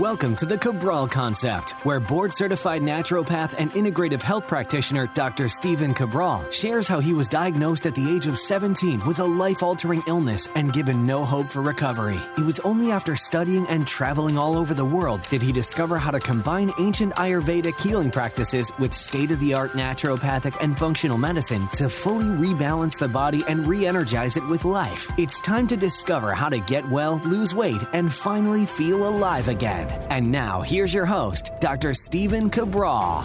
Welcome to the Cabral Concept, where board-certified naturopath and integrative health practitioner Dr. Stephen Cabral shares how he was diagnosed at the age of 17 with a life-altering illness and given no hope for recovery. It was only after studying and traveling all over the world did he discover how to combine ancient Ayurvedic healing practices with state-of-the-art naturopathic and functional medicine to fully rebalance the body and re-energize it with life. It's time to discover how to get well, lose weight, and finally feel alive again. And now, here's your host, Dr. Stephen Cabral.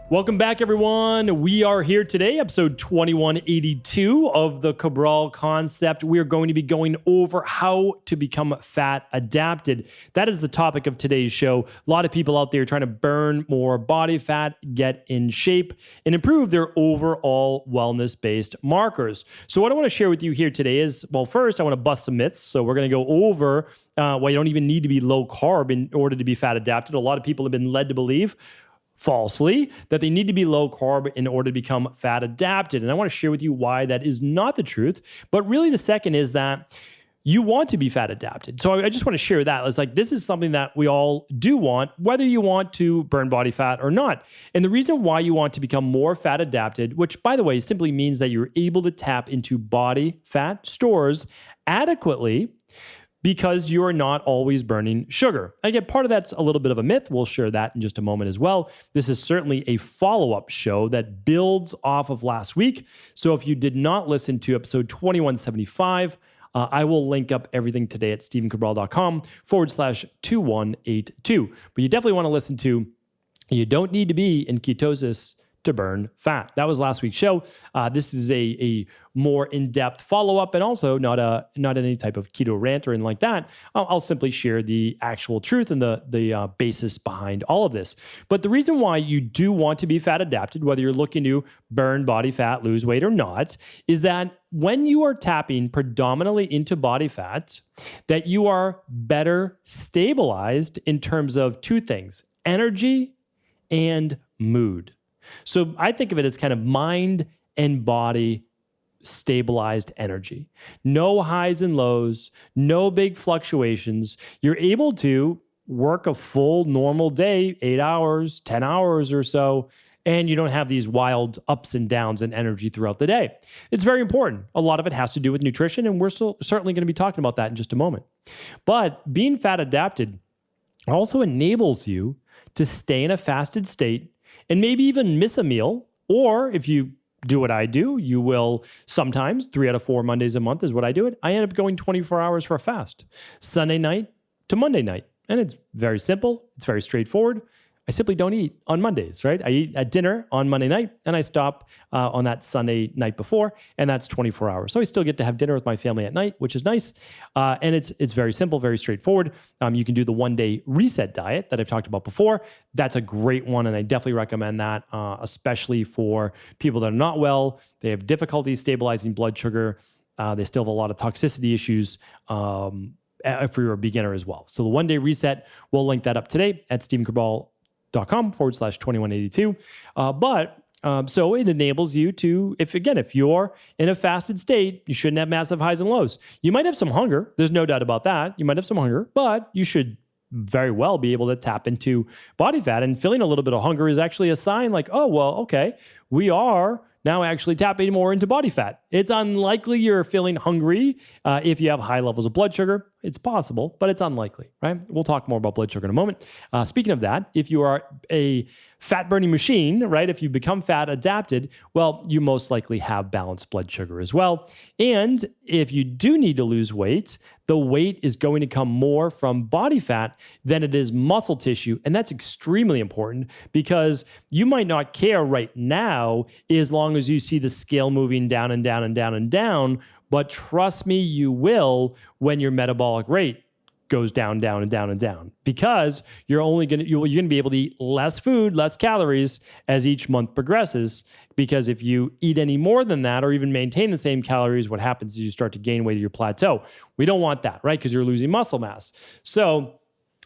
Welcome back, everyone. We are here today, episode 2182 of the Cabral Concept. We are going to be going over how to become fat adapted. That is the topic of today's show. A lot of people out there trying to burn more body fat, get in shape, and improve their overall wellness-based markers. So what I want to share with you here today is, well, first, I want to bust some myths. So we're going to go over why you don't even need to be low carb in order to be fat adapted. A lot of people have been led to believe falsely that they need to be low carb in order to become fat adapted. And I want to share with you why that is not the truth. But really the second is that you want to be fat adapted. So I just want to share that. It's like, this is something that we all do want, whether you want to burn body fat or not. And the reason why you want to become more fat adapted, which by the way, simply means that you're able to tap into body fat stores adequately, because you're not always burning sugar. Again, part of that's a little bit of a myth. We'll share that in just a moment as well. This is certainly a follow-up show that builds off of last week. So if you did not listen to episode 2175, I will link up everything today at stephencabral.com/2182. But you definitely want to listen to, you don't need to be in ketosis to burn fat. That was last week's show. This is a more in-depth follow-up, and also not any type of keto rant or anything like that. I'll simply share the actual truth and the basis behind all of this. But the reason why you do want to be fat adapted, whether you're looking to burn body fat, lose weight or not, is that when you are tapping predominantly into body fat, that you are better stabilized in terms of two things: energy and mood. So I think of it as kind of mind and body stabilized energy. No highs and lows, no big fluctuations. You're able to work a full normal day, 8 hours, 10 hours or so, and you don't have these wild ups and downs in energy throughout the day. It's very important. A lot of it has to do with nutrition, and we're certainly going to be talking about that in just a moment. But being fat adapted also enables you to stay in a fasted state and maybe even miss a meal. Or if you do what I do, you will sometimes, 3 out of 4 Mondays a month is what I do it. I end up going 24 hours for a fast, Sunday night to Monday night. And it's very simple. It's very straightforward. I simply don't eat on Mondays, right? I eat at dinner on Monday night, and I stop on that Sunday night before, and that's 24 hours. So I still get to have dinner with my family at night, which is nice. And it's very simple, very straightforward. You can do the 1-day reset diet that I've talked about before. That's a great one, and I definitely recommend that, especially for people that are not well. They have difficulty stabilizing blood sugar. They still have a lot of toxicity issues. If you're a beginner as well. So the 1-day reset, we'll link that up today at stephencabral.com/2182. So it enables you to, if you're in a fasted state, you shouldn't have massive highs and lows. You might have some hunger. There's no doubt about that. You might have some hunger, but you should very well be able to tap into body fat. And feeling a little bit of hunger is actually a sign like, oh, well, okay, we are now actually tapping more into body fat. It's unlikely you're feeling hungry if you have high levels of blood sugar. It's possible, but it's unlikely, right? We'll talk more about blood sugar in a moment. Speaking of that, if you are a fat-burning machine, right, if you become fat adapted, well, you most likely have balanced blood sugar as well. And if you do need to lose weight, the weight is going to come more from body fat than it is muscle tissue. And that's extremely important because you might not care right now as long as you see the scale moving down and down and down and down. But trust me, you will when your metabolic rate goes down, down, and down, and down, because you're going to be able to eat less food, less calories as each month progresses. Because if you eat any more than that, or even maintain the same calories, what happens is you start to gain weight at your plateau. We don't want that, right? Because you're losing muscle mass. So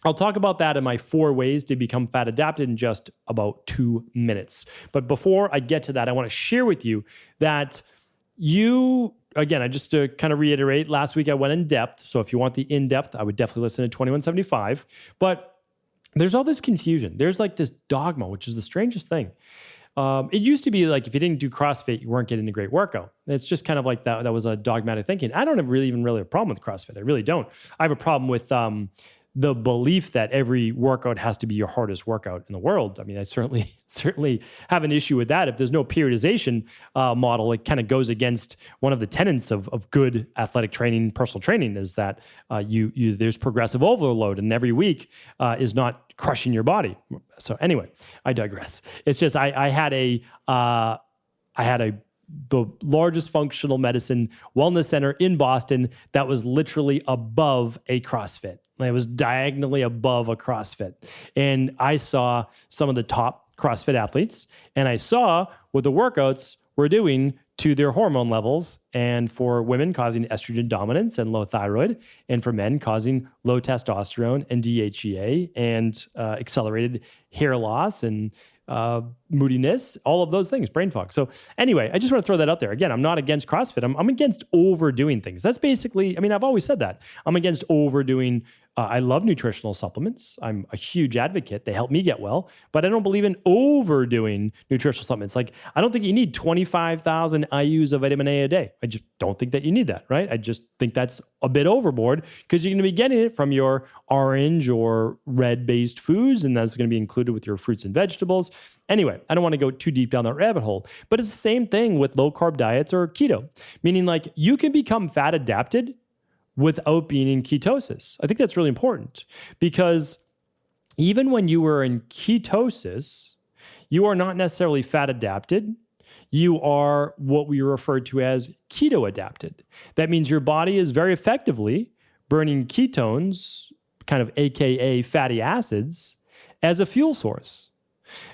I'll talk about that in my 4 ways to become fat adapted in just about 2 minutes. But before I get to that, I want to share with you that you again, I just to kind of reiterate, last week I went in depth. So if you want the in-depth, I would definitely listen to 2175. But there's all this confusion. There's like this dogma, which is the strangest thing. It used to be like if you didn't do CrossFit, you weren't getting a great workout. It's just kind of like that. That was a dogmatic thinking. I don't have really a problem with CrossFit. I really don't. I have a problem with the belief that every workout has to be your hardest workout in the world. I mean, I certainly have an issue with that. If there's no periodization model, it kind of goes against one of the tenets of good athletic training, personal training, is that there's progressive overload, and every week is not crushing your body. So anyway, I digress. It's just I had the largest functional medicine wellness center in Boston that was literally above a CrossFit. It was diagonally above a CrossFit. And I saw some of the top CrossFit athletes, and I saw what the workouts were doing to their hormone levels, and for women causing estrogen dominance and low thyroid, and for men causing low testosterone and DHEA and accelerated hair loss and moodiness, all of those things, brain fog. So anyway, I just want to throw that out there. Again, I'm not against CrossFit. I'm against overdoing things. That's basically, I mean, I've always said that. I'm against overdoing. I love nutritional supplements. I'm a huge advocate. They help me get well, but I don't believe in overdoing nutritional supplements. Like, I don't think you need 25,000 IUs of vitamin A a day. I just don't think that you need that, right? I just think that's a bit overboard, because you're going to be getting it from your orange or red-based foods, and that's going to be included with your fruits and vegetables. Anyway, I don't want to go too deep down that rabbit hole, but it's the same thing with low-carb diets or keto, meaning like you can become fat adapted without being in ketosis. I think that's really important, because even when you were in ketosis, you are not necessarily fat adapted. You are what we refer to as keto adapted. That means your body is very effectively burning ketones, kind of AKA fatty acids, as a fuel source.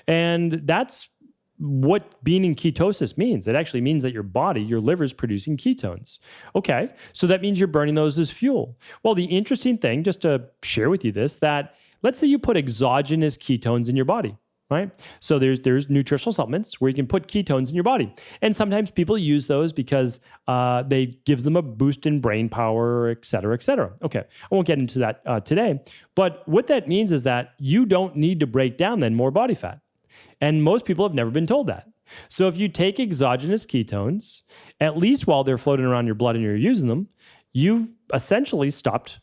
And that's what being in ketosis means. It actually means that your body, your liver, is producing ketones. Okay, so that means you're burning those as fuel. Well, the interesting thing, just to share with you this, that let's say you put exogenous ketones in your body, right? So there's nutritional supplements where you can put ketones in your body. And sometimes people use those because they gives them a boost in brain power, et cetera, et cetera. Okay, I won't get into that today. But what that means is that you don't need to break down then more body fat. And most people have never been told that. So if you take exogenous ketones, at least while they're floating around your blood and you're using them, you've essentially stopped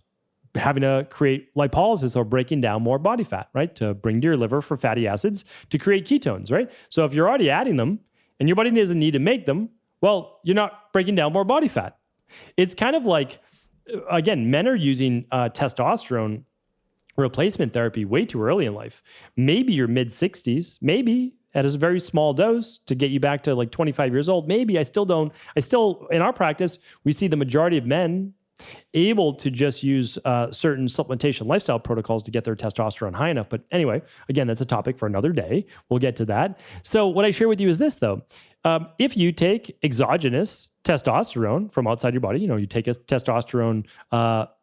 having to create lipolysis or breaking down more body fat, right? To bring to your liver for fatty acids to create ketones, right? So if you're already adding them and your body doesn't need to make them, well, you're not breaking down more body fat. It's kind of like, again, men are using testosterone replacement therapy way too early in life. Maybe your mid 60s, maybe at a very small dose to get you back to like 25 years old. Maybe in our practice, we see the majority of men able to just use certain supplementation lifestyle protocols to get their testosterone high enough. But anyway, again, that's a topic for another day. We'll get to that. So what I share with you is this, though. If you take exogenous testosterone from outside your body, you take a testosterone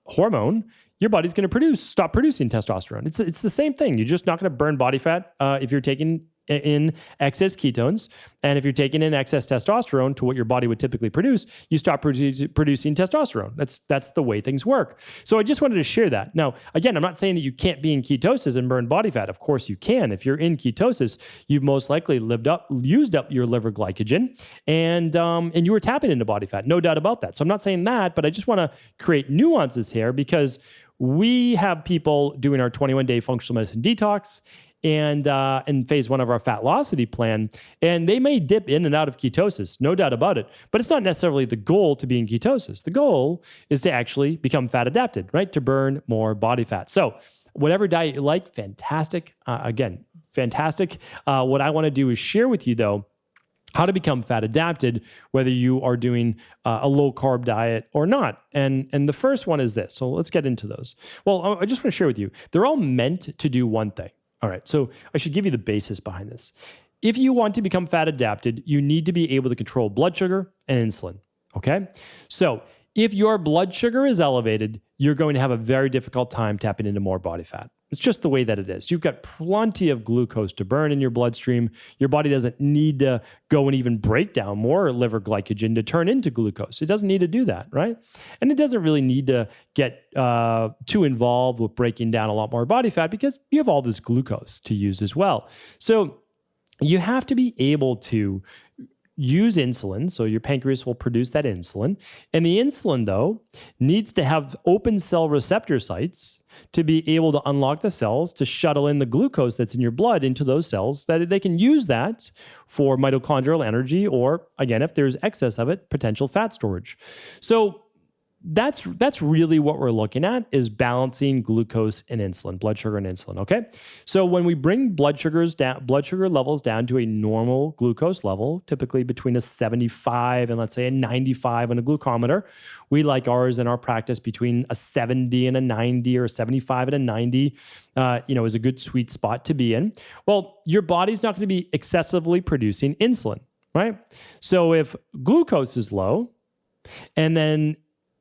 hormone, your body's going to stop producing testosterone. It's the same thing. You're just not going to burn body fat if you're taking in excess ketones. And if you're taking in excess testosterone to what your body would typically produce, you stop producing testosterone. That's the way things work. So I just wanted to share that. Now, again, I'm not saying that you can't be in ketosis and burn body fat. Of course you can. If you're in ketosis, you've most likely used up your liver glycogen, and you were tapping into body fat. No doubt about that. So I'm not saying that, but I just want to create nuances here, because we have people doing our 21-day functional medicine detox and in phase 1 of our Fatlocity plan, and they may dip in and out of ketosis, no doubt about it, but it's not necessarily the goal to be in ketosis. The goal is to actually become fat adapted, right? To burn more body fat. So whatever diet you like, fantastic. Again, fantastic. What I want to do is share with you, though, how to become fat adapted, whether you are doing a low carb diet or not. And the first one is this. So let's get into those. Well, I just want to share with you, they're all meant to do one thing. All right, so I should give you the basis behind this. If you want to become fat adapted, you need to be able to control blood sugar and insulin, okay? So if your blood sugar is elevated, you're going to have a very difficult time tapping into more body fat. It's just the way that it is. You've got plenty of glucose to burn in your bloodstream. Your body doesn't need to go and even break down more liver glycogen to turn into glucose. It doesn't need to do that, right? And it doesn't really need to get too involved with breaking down a lot more body fat because you have all this glucose to use as well. So you have to be able to use insulin. So your pancreas will produce that insulin. And the insulin, though, needs to have open cell receptor sites to be able to unlock the cells to shuttle in the glucose that's in your blood into those cells, that they can use that for mitochondrial energy, or again, if there's excess of it, potential fat storage. So that's really what we're looking at, is balancing glucose and insulin, blood sugar and insulin. Okay. So when we bring blood sugar levels down to a normal glucose level, typically between a 75 and let's say a 95 on a glucometer, we like ours in our practice between a 70 and a 90, or a 75 and a 90, is a good sweet spot to be in. Well, your body's not going to be excessively producing insulin, right? So if glucose is low and then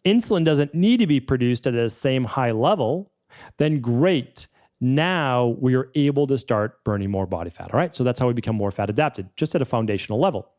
insulin doesn't need to be produced at the same high level, then great. Now we are able to start burning more body fat. All right. So that's how we become more fat adapted, just at a foundational level.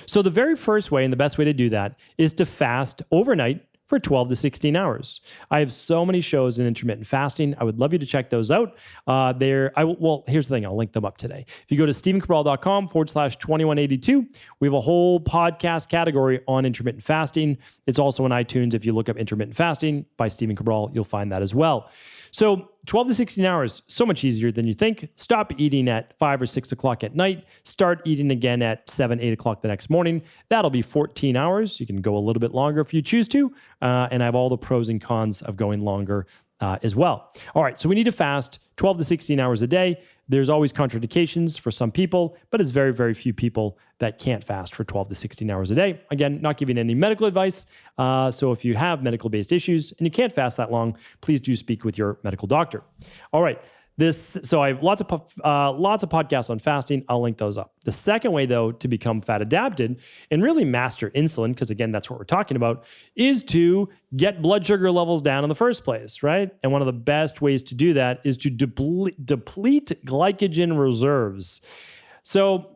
So the very first way and the best way to do that is to fast overnight for 12 to 16 hours. I have so many shows in intermittent fasting. I would love you to check those out. Here's the thing. I'll link them up today. If you go to stephencabral.com/2182, we have a whole podcast category on intermittent fasting. It's also on iTunes. If you look up intermittent fasting by Stephen Cabral, you'll find that as well. So 12 to 16 hours, so much easier than you think. Stop eating at 5 or 6 o'clock at night. Start eating again at 7, 8 o'clock the next morning. That'll be 14 hours. You can go a little bit longer if you choose to. And I have all the pros and cons of going longer as well. All right, so we need to fast 12 to 16 hours a day. There's always contraindications for some people, but it's very, very few people that can't fast for 12 to 16 hours a day. Again, not giving any medical advice. So if you have medical-based issues and you can't fast that long, please do speak with your medical doctor. All right. So I have lots of podcasts on fasting. I'll link those up. The second way, though, to become fat adapted and really master insulin, because again, that's what we're talking about, is to get blood sugar levels down in the first place, right? And one of the best ways to do that is to deplete glycogen reserves. So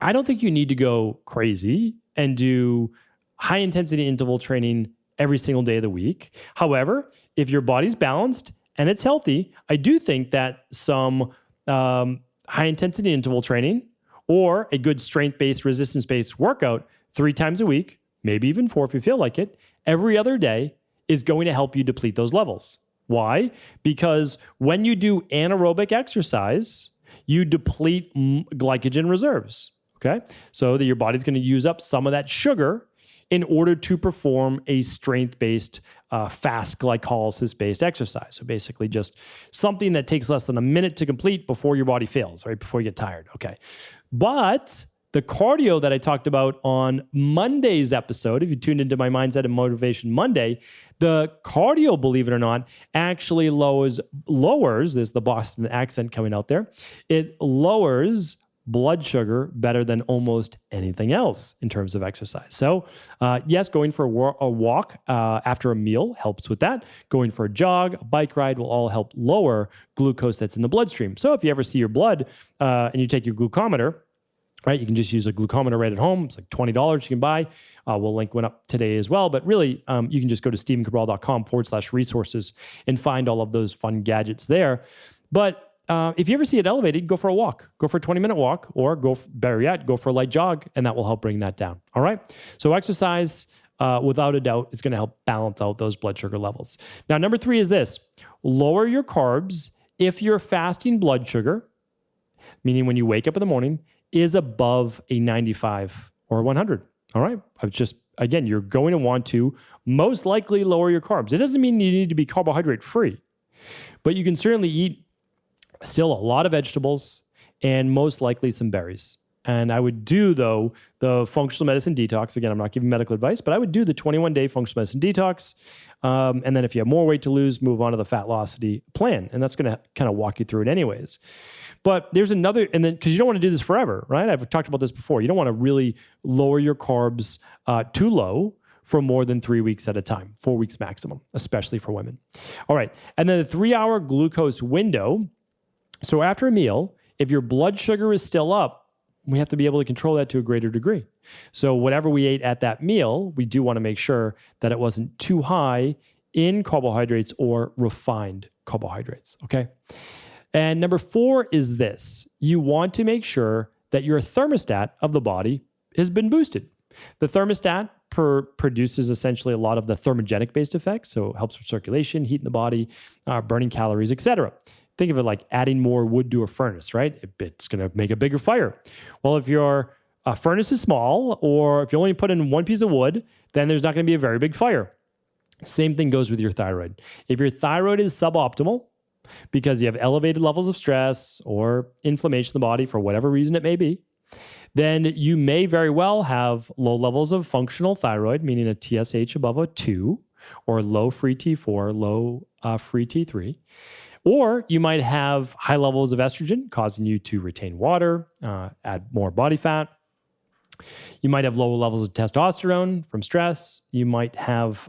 I don't think you need to go crazy and do high intensity interval training every single day of the week. However, if your body's balanced and it's healthy, I do think that some high-intensity interval training or a good strength-based, resistance-based workout 3 times a week, maybe even 4 if you feel like it, every other day is going to help you deplete those levels. Why? Because when you do anaerobic exercise, you deplete glycogen reserves, okay? So that your body's going to use up some of that sugar in order to perform a strength-based, fast glycolysis-based exercise. So basically just something that takes less than a minute to complete before your body fails, right? Before you get tired, okay? But the cardio that I talked about on Monday's episode, if you tuned into my Mindset and Motivation Monday, the cardio, believe it or not, actually lowers, there's the Boston accent coming out there, it lowers blood sugar better than almost anything else in terms of exercise. So yes, going for a walk after a meal helps with that. Going for a jog, a bike ride will all help lower glucose that's in the bloodstream. So if you ever see your blood and you take your glucometer, right, you can just use a glucometer right at home. It's like $20 you can buy. We'll link one up today as well. But really, you can just go to stephencabral.com/resources and find all of those fun gadgets there. But if you ever see it elevated, go for a walk. Go for a 20-minute walk, or better yet, go for a light jog, and that will help bring that down. All right? So exercise, without a doubt, is going to help balance out those blood sugar levels. Now, number 3 is this. Lower your carbs if your fasting blood sugar, meaning when you wake up in the morning, is above a 95 or 100. All right? Again, you're going to want to most likely lower your carbs. It doesn't mean you need to be carbohydrate-free, but you can certainly eat still a lot of vegetables and most likely some berries. And I would do, though, the functional medicine detox. Again, I'm not giving medical advice, but I would do the 21-day functional medicine detox. And then if you have more weight to lose, move on to the fat velocity plan. And that's going to kind of walk you through it anyways. But there's another, and then because you don't want to do this forever, right? I've talked about this before. You don't want to really lower your carbs too low for more than 3 weeks at a time, 4 weeks maximum, especially for women. All right. And then the 3-hour glucose window. So after a meal, if your blood sugar is still up, we have to be able to control that to a greater degree. So whatever we ate at that meal, we do want to make sure that it wasn't too high in carbohydrates or refined carbohydrates, okay? And number 4 is this. You want to make sure that your thermostat of the body has been boosted. The thermostat produces essentially a lot of the thermogenic-based effects, so it helps with circulation, heat in the body, burning calories, etc. Think of it like adding more wood to a furnace, right? It's going to make a bigger fire. Well, if your furnace is small, or if you only put in one piece of wood, then there's not going to be a very big fire. Same thing goes with your thyroid. If your thyroid is suboptimal because you have elevated levels of stress or inflammation in the body for whatever reason it may be, then you may very well have low levels of functional thyroid, meaning a TSH above a 2, or low free T4, low free T3. Or you might have high levels of estrogen causing you to retain water, add more body fat. You might have lower levels of testosterone from stress. You might have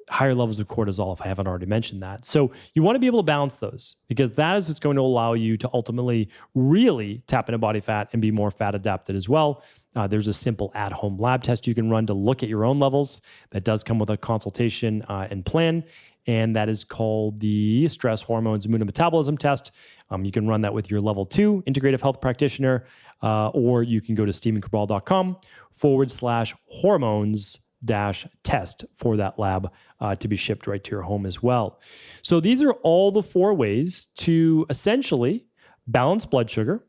higher levels of cortisol, if I haven't already mentioned that. So you want to be able to balance those, because that is what's going to allow you to ultimately really tap into body fat and be more fat adapted as well. There's a simple at-home lab test you can run to look at your own levels that does come with a consultation and plan. And that is called the Stress Hormones Immunometabolism Test. You can run that with your level 2 integrative health practitioner, or you can go to stevencabral.com/hormones-test for that lab to be shipped right to your home as well. So these are all the 4 ways to essentially balance blood sugar,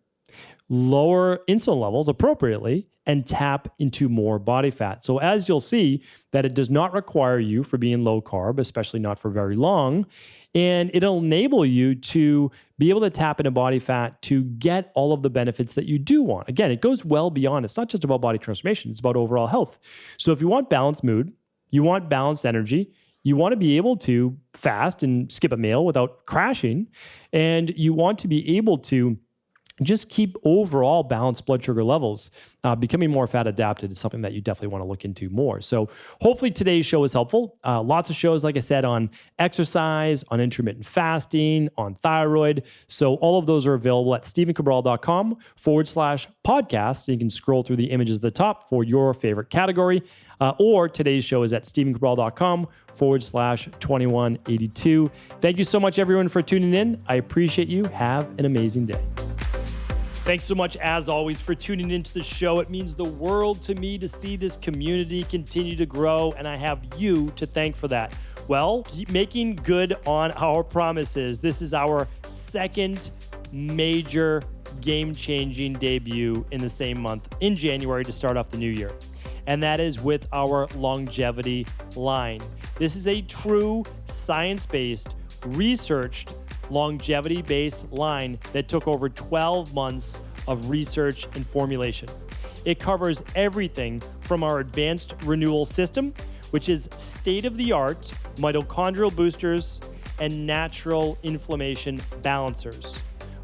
lower insulin levels appropriately, and tap into more body fat. So as you'll see, that it does not require you for being low carb, especially not for very long, and it'll enable you to be able to tap into body fat to get all of the benefits that you do want. Again, it goes well beyond. It's not just about body transformation. It's about overall health. So if you want balanced mood, you want balanced energy, you want to be able to fast and skip a meal without crashing, and you want to be able to just keep overall balanced blood sugar levels. Becoming more fat adapted is something that you definitely want to look into more. So hopefully today's show is helpful. Lots of shows, like I said, on exercise, on intermittent fasting, on thyroid. So all of those are available at stevencabral.com/podcast. And you can scroll through the images at the top for your favorite category. Or today's show is at stevencabral.com/2182. Thank you so much, everyone, for tuning in. I appreciate you. Have an amazing day. Thanks so much, as always, for tuning into the show. It means the world to me to see this community continue to grow, and I have you to thank for that. Well, keep making good on our promises. This is our second major game-changing debut in the same month, in January, to start off the new year. And that is with our longevity line. This is a true science-based, researched, longevity-based line that took over 12 months of research and formulation. It covers everything from our advanced renewal system, which is state-of-the-art mitochondrial boosters and natural inflammation balancers.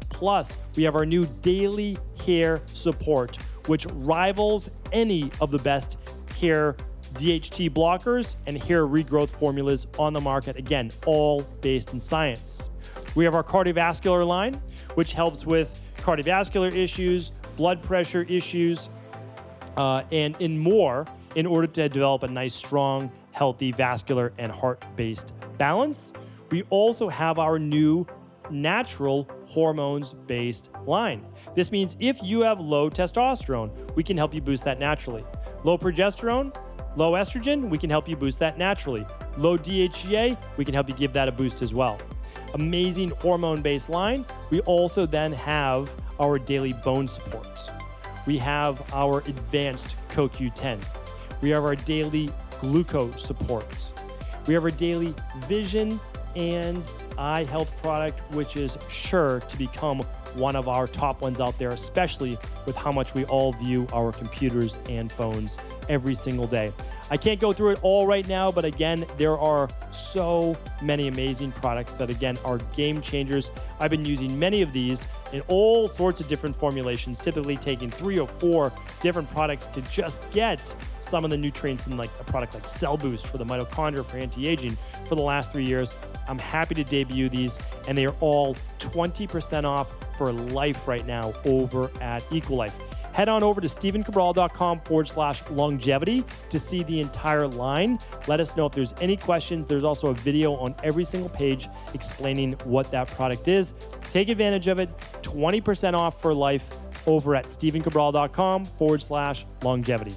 Plus, we have our new daily hair support, which rivals any of the best hair DHT blockers and hair regrowth formulas on the market. Again, all based in science. We have our cardiovascular line, which helps with cardiovascular issues, blood pressure issues, and more in order to develop a nice, strong, healthy vascular and heart-based balance. We also have our new natural hormones-based line. This means if you have low testosterone, we can help you boost that naturally. Low progesterone, low estrogen, we can help you boost that naturally. Low DHEA, we can help you give that a boost as well. Amazing hormone-based line. We also then have our daily bone supports. We have our advanced CoQ10. We have our daily glucose supports. We have our daily vision and eye health product, which is sure to become one of our top ones out there, especially with how much we all view our computers and phones every single day. I can't go through it all right now, but again, there are so many amazing products that, again, are game changers. I've been using many of these in all sorts of different formulations, typically taking 3 or 4 different products to just get some of the nutrients in like a product like Cell Boost for the mitochondria for anti-aging for the last 3 years. I'm happy to debut these, and they are all 20% off for life right now over at Equalife. Head on over to stephencabral.com/longevity to see the entire line. Let us know if there's any questions. There's also a video on every single page explaining what that product is. Take advantage of it. 20% off for life over at stephencabral.com/longevity.